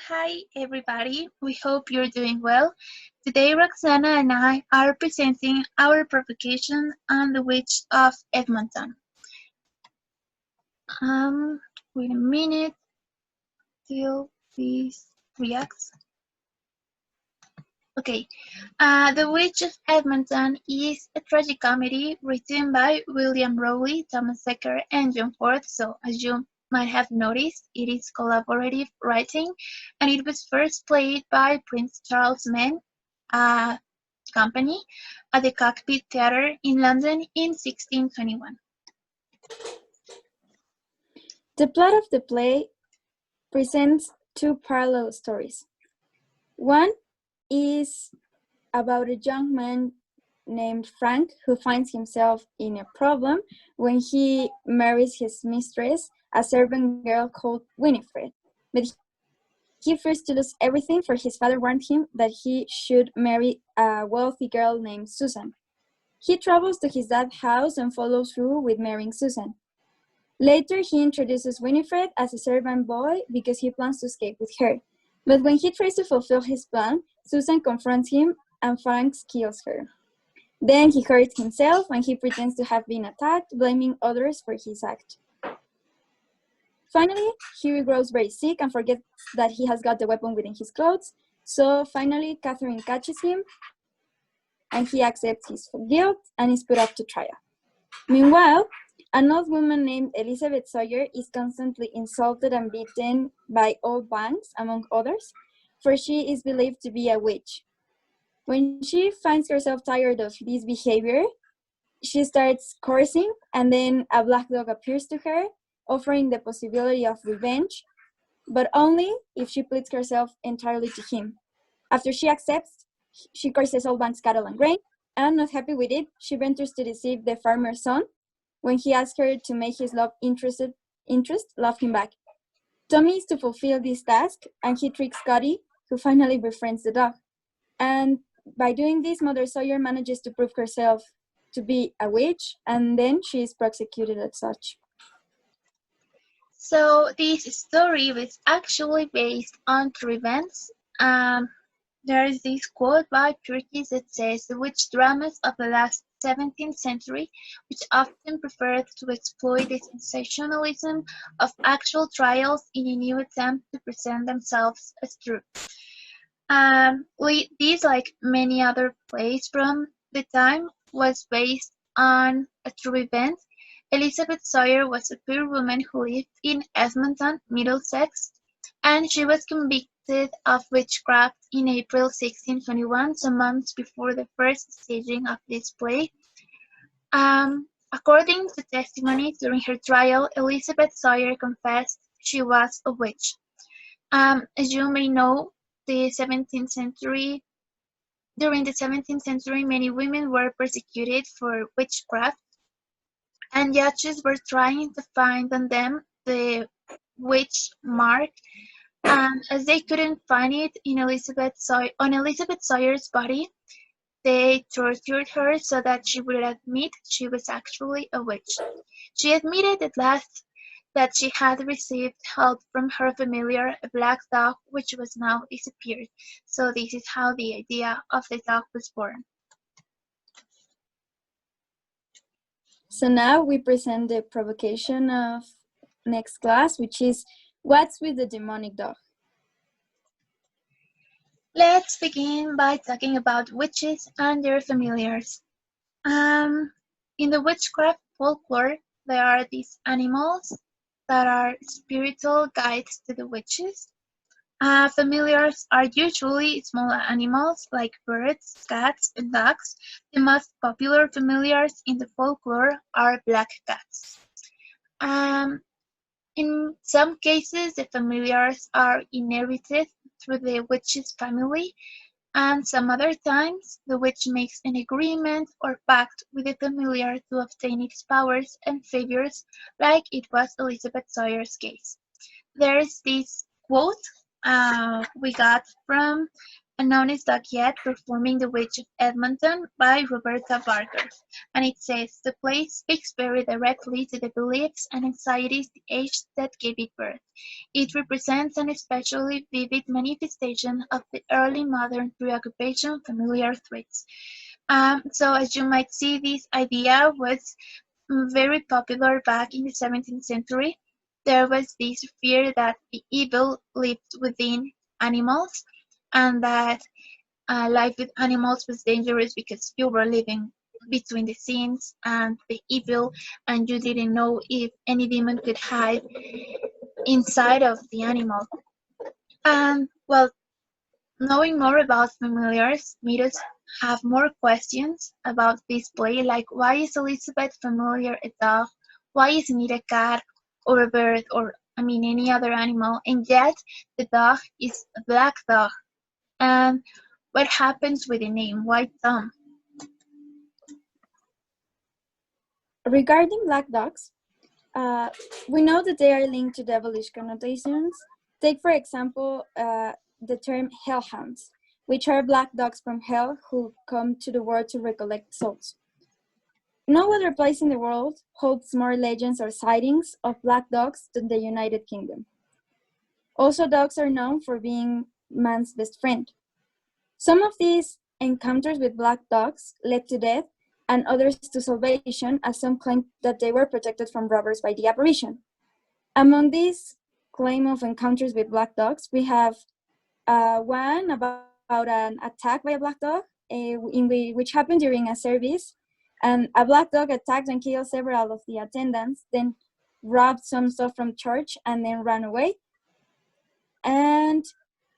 Hi everybody, we hope you're doing well. Today Roxana and I are presenting our provocation on the Witch of Edmonton. Wait a minute till this reacts. Okay, The Witch of Edmonton is a tragicomedy written by William Rowley, Thomas Secker, and John Ford. So, as you might have noticed, it is collaborative writing, and it was first played by Prince Charles Men Company at the Cockpit Theatre in London in 1621. The plot of the play presents two parallel stories. One is about a young man named Frank who finds himself in a problem when he marries his mistress, a servant girl called Winifred. But he fears to lose everything, for his father warned him that he should marry a wealthy girl named Susan. He travels to his dad's house and follows through with marrying Susan. Later, he introduces Winifred as a servant boy because he plans to escape with her. But when he tries to fulfill his plan, Susan confronts him and Frank kills her. Then he hurts himself and he pretends to have been attacked, blaming others for his act. Finally, he grows very sick and forgets that he has got the weapon within his clothes. So finally, Catherine catches him and he accepts his guilt and is put up to trial. Meanwhile, an old woman named Elizabeth Sawyer is constantly insulted and beaten by old Banks, among others, for she is believed to be a witch. When she finds herself tired of this behavior, she starts cursing, and then a black dog appears to her, offering the possibility of revenge, but only if she pleads herself entirely to him. After she accepts, she curses old Banks' cattle and grain, and not happy with it, she ventures to deceive the farmer's son when he asks her to make his love interest love him back. Tommy is to fulfill this task, and he tricks Scotty, who finally befriends the dog. And by doing this, Mother Sawyer manages to prove herself to be a witch, and then she is prosecuted as such. So this story was actually based on true events. There is this quote by Turkey that says the witch dramas of the last 17th century, which often preferred to exploit the sensationalism of actual trials in a new attempt to present themselves as true. This, like many other plays from the time, was based on a true event. Elizabeth Sawyer was a poor woman who lived in Edmonton, Middlesex, and she was convicted of witchcraft in April 1621, some months before the first staging of this play. According to testimonies during her trial, Elizabeth Sawyer confessed she was a witch. As you may know, during the 17th century, many women were persecuted for witchcraft, and judges were trying to find on them the witch mark. And as they couldn't find it on Elizabeth Sawyer's body, they tortured her so that she would admit she was actually a witch. She admitted at last that she had received help from her familiar, a black dog, which was now disappeared. So this is how the idea of the dog was born. So now we present the provocation of next class, which is what's with the demonic dog? Let's begin by talking about witches and their familiars. In the witchcraft folklore, there are these animals that are spiritual guides to the witches. Familiars are usually small animals like birds, cats, and dogs. The most popular familiars in the folklore are black cats. In some cases, the familiars are inherited through the witch's family, and some other times the witch makes an agreement or pact with the familiar to obtain its powers and favors, like it was Elizabeth Sawyer's case. There's this quote we got from Unknownest Dog Yet, performing The Witch of Edmonton by Roberta Barker. And it says, the play speaks very directly to the beliefs and anxieties the age that gave it birth. It represents an especially vivid manifestation of the early modern preoccupation with familiar threats. So as you might see, this idea was very popular back in the 17th century. There was this fear that the evil lived within animals and that life with animals was dangerous because you were living between the scenes and the evil, and you didn't know if any demon could hide inside of the animal. And well, knowing more about familiars made us have more questions about this play, like why is Elizabeth familiar a dog? Why isn't it a cat or a bird or any other animal? And yet the dog is a black dog. And what happens with the name White Thumb? Regarding black dogs, we know that they are linked to devilish connotations. Take, for example, the term hellhounds, which are black dogs from hell who come to the world to recollect souls. No other place in the world holds more legends or sightings of black dogs than the United Kingdom. Also, dogs are known for being man's best friend. Some of these encounters with black dogs led to death and others to salvation, as some claim that they were protected from robbers by the apparition. Among these claim of encounters with black dogs, we have one about an attack by a black dog, which happened during a service, and a black dog attacked and killed several of the attendants, then robbed some stuff from church and then ran away. And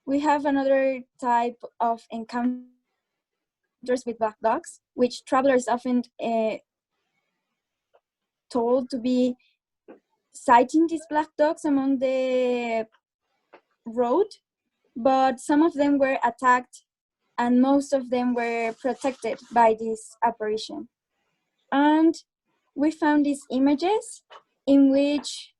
we have another type of encounters with black dogs, which travelers often told to be sighting these black dogs among the road, but some of them were attacked and most of them were protected by this apparition. And we found these images in which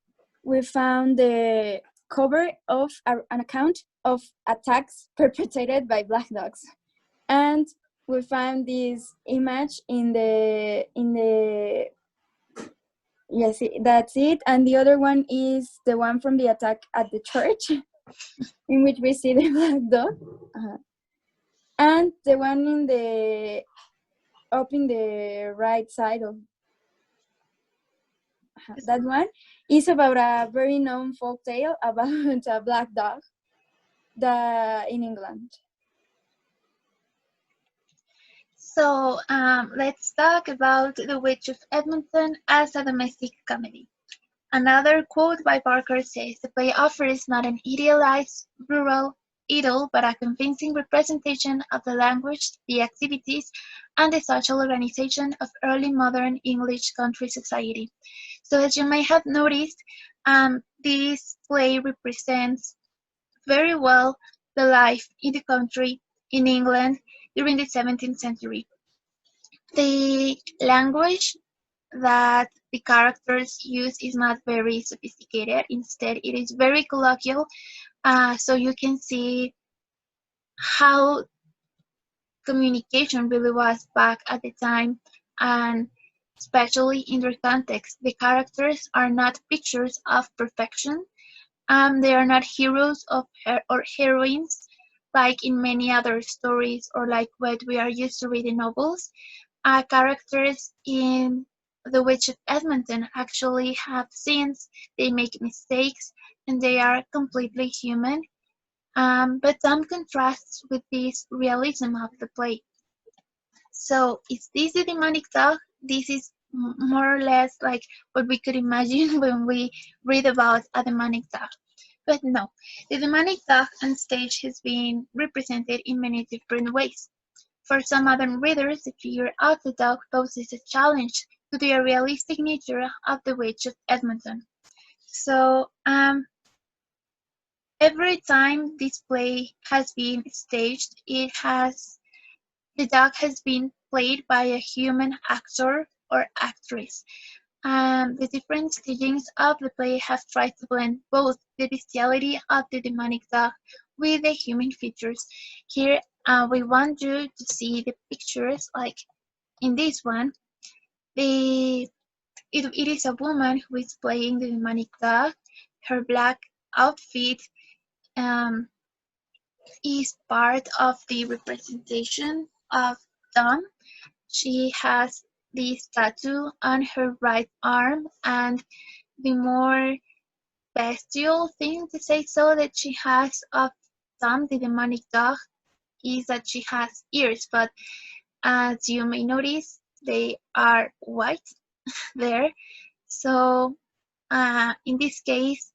we found the cover of an account of attacks perpetrated by black dogs. And we found this image in the yes, that's it. And the other one is the one from the attack at the church in which we see the black dog. And the one in the up in the right side of that one is about a very known folk tale about a black dog in England. So let's talk about The Witch of Edmonton as a domestic comedy. Another quote by Barker says, the play offers not an idealized rural idyll, but a convincing representation of the language, the activities, and the social organization of early modern English country society. So as you may have noticed, this play represents very well the life in the country in England during the 17th century. The language that the characters use is not very sophisticated. Instead, it is very colloquial, so you can see how communication really was back at the time, and especially in their context. The characters are not pictures of perfection. They are not heroes or heroines like in many other stories or like what we are used to reading novels. Characters in The Witch of Edmonton actually have sins, they make mistakes, and they are completely human. But some contrasts with this realism of the play. So, is this the demonic dog? This is more or less like what we could imagine when we read about a demonic dog. But no, the demonic dog on stage has been represented in many different ways. For some modern readers, the figure of the dog poses a challenge to the realistic nature of the Witch of Edmonton. So, every time this play has been staged, the dog has been played by a human actor or actress. The different stagings of the play have tried to blend both the bestiality of the demonic dog with the human features. Here We want you to see the pictures, like in this one. It is a woman who is playing the demonic dog. Her black outfit um, is part of the representation of Dawn. She has this tattoo on her right arm, and the more bestial thing, to say so, that she has of Dawn, the demonic dog, is that she has ears, but as you may notice, they are white there. So in this case,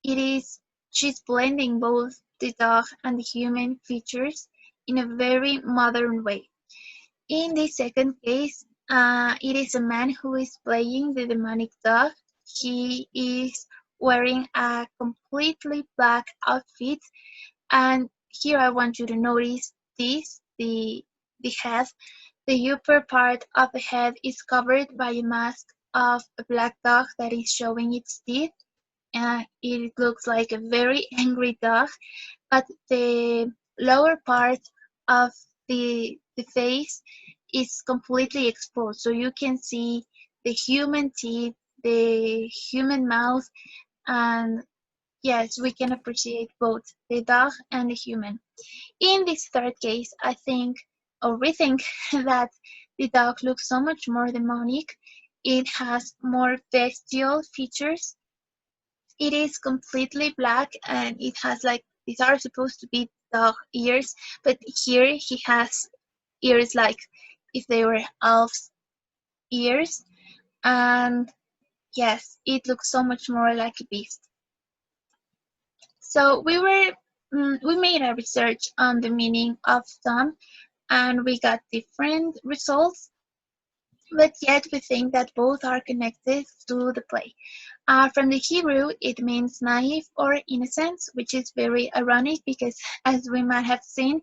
it is she's blending both the dog and the human features in a very modern way. In the second case, it is a man who is playing the demonic dog. He is wearing a completely black outfit, and here I want you to notice this: the head, the upper part of the head is covered by a mask of a black dog that is showing its teeth. It looks like a very angry dog, but the lower part of the face is completely exposed, so you can see the human teeth, the human mouth, and yes, we can appreciate both the dog and the human. In this third case, I think, or we think, that the dog looks so much more demonic. It has more bestial features. It is completely black, and it has, like, these are supposed to be dog ears, but here he has ears like if they were elf's ears. And yes, it looks so much more like a beast. So we made a research on the meaning of some, and we got different results, but yet we think that both are connected to the play. From the Hebrew, it means naive or innocent, which is very ironic because, as we might have seen,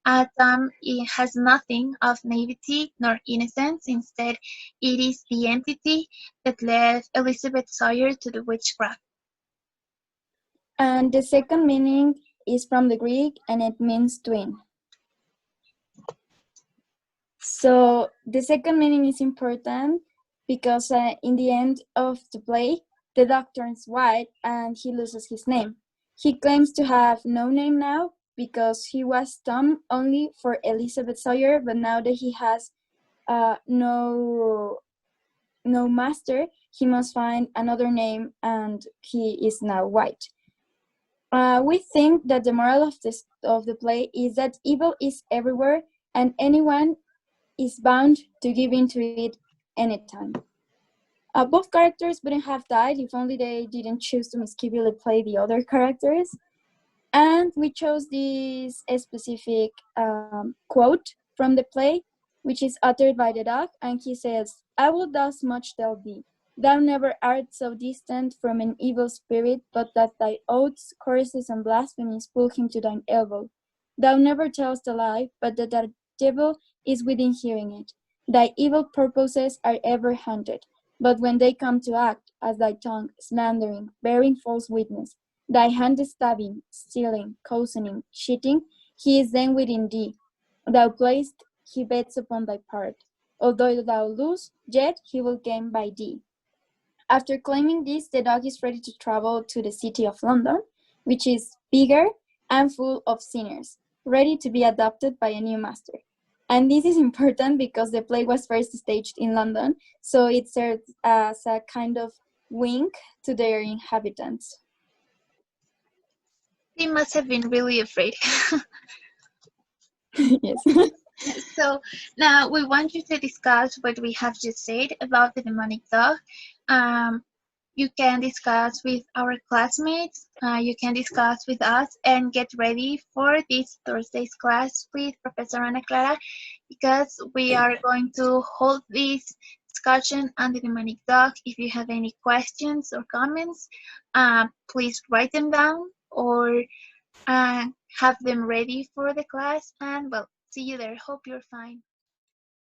Adam has nothing of naivety nor innocence. Instead, it is the entity that led Elizabeth Sawyer to the witchcraft. And the second meaning is from the Greek, and it means twin. So the second meaning is important because in the end of the play, the dog turns white and he loses his name. He claims to have no name now because he was Tom only for Elizabeth Sawyer, but now that he has no master, he must find another name, and he is now white. We think that the moral of the play is that evil is everywhere, and anyone is bound to give in to it anytime. Both characters wouldn't have died if only they didn't choose to mischievously play the other characters. And we chose this specific quote from the play, which is uttered by the dog, and he says, "I will thus much tell thee, thou never art so distant from an evil spirit, but that thy oaths, curses, and blasphemies pull him to thine elbow. Thou never tellest a lie, but that the devil is within hearing it. Thy evil purposes are ever haunted, but when they come to act, as thy tongue, slandering, bearing false witness, thy hand stabbing, stealing, cozening, cheating, he is then within thee. Thou playest, he bets upon thy part. Although thou lose, yet he will gain by thee." After claiming this, the dog is ready to travel to the city of London, which is bigger and full of sinners, ready to be adopted by a new master. And this is important because the play was first staged in London, so it serves as a kind of wink to their inhabitants. They must have been really afraid. Yes. So now we want you to discuss what we have just said about the demonic dog. You can discuss with our classmates, you can discuss with us, and get ready for this Thursday's class with Professor Ana Clara, because we are going to hold this discussion on the demonic dog. If you have any questions or comments, please write them down or have them ready for the class, and well, see you there. Hope you're fine.